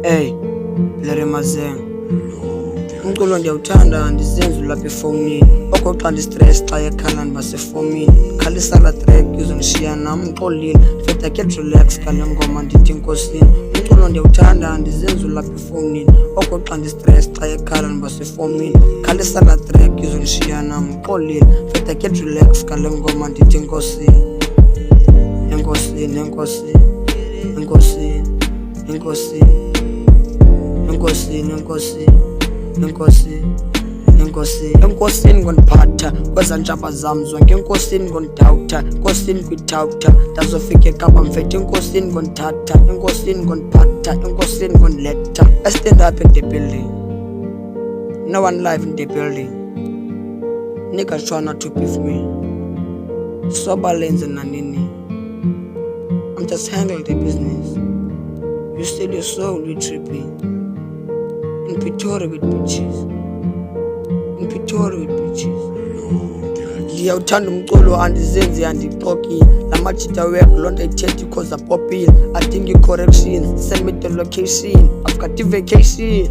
Hey, Lere Mazenga. Umculo ndiyawuthanda ndizenze lapha efowunini. Okokuxa ndistress xa ekhala ndibasefowunini. Khalisa la track uzondishiya nam ngixolile. Feda get relax kale ngoma ndithi enkosini. Umculo ndiyawuthanda ndizenze lapha efowunini. Okokuxa ndistress xa ekhala ndibasefowunini. Khalisa la track uzondishiya nam ngixolile. Feda get relax kale ngoma ndithi enkosini. Enkosini, enkosini, enkosini, enkosini. Enkosini, enkosini, enkosini, enkosini, enkosini ngondiphatha kweza ntshaba zam zonke, enkosini ngondidawutha, enkosini kwithawutha ndazofika eKapa mfethu, enkosini ngondithatha, enkosini ngondiphatha, enkosini ngondiletha. I stand up in the building, no one live in the building, niggas tryna to beef me, soba lenze nanini, I'm just handling the business, you steal your soul, you tripping. In Pretoria with bitches. In Pretoria with bitches. Ndiyawuthanda umculo andizenzi andixokile. Lamajita work lonto ithethi cause apopile. Adinga i-corrections, send me the location. I've got the vacation.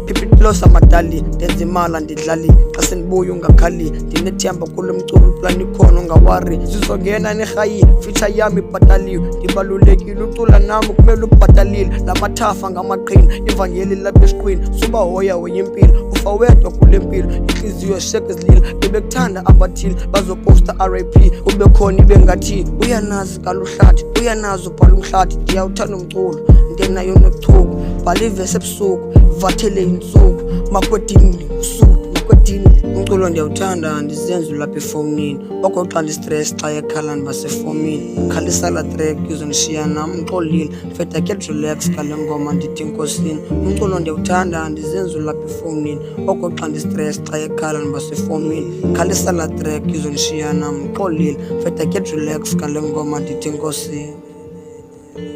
Keep it close amadali, ndenza imali andidlali. Xa sendibuya ungakhali, ndinethemba kulo mculo plan ikhona ungawari. Sizongena nerhayi, feature yami ibhataliwe. Ndibalulekile ucula nami kumele ubhatalile. Lamathafa ngamaqhina, ivangeli lapha esiqwini. Suba hoya impilo, ufa wedwa kule mpilo. Inhliziyo sheke zilila, bebekuthanda abathile. Bazoposta RIP, ube khona ibe ngathi. Uyanazi kaluhlathi, uyanazi ubhala umhlathi. Ndiyawuthanda umculo, ndenayo nochuku. Bhala ivesi ebusuku, vathele insuku. Makwedini usuku, makwedini. Umculo ndiyawuthanda ndizenze lapha efowunini. Okokuxa ndistress xa ekhala ndibasefowunini. Khalisa la track uzondishiya nam ngixolile. Feda get relax kale ngoma ndithi enkosini. Umculo ndiyawuthanda ndizenze lapha efowunini. Okokuxa ndistress xa ekhala ndibasefowunini. Khalisa la track uzondishiya nam ngixolile. Feda get relax kale ngoma ndithi enkosini.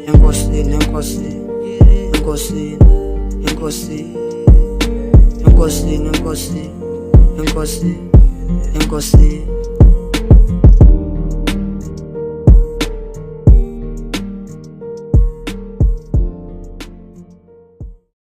Enkosini, enkosini, enkosini, enkosini, enkosini, enkosini, enkosini, enkosini.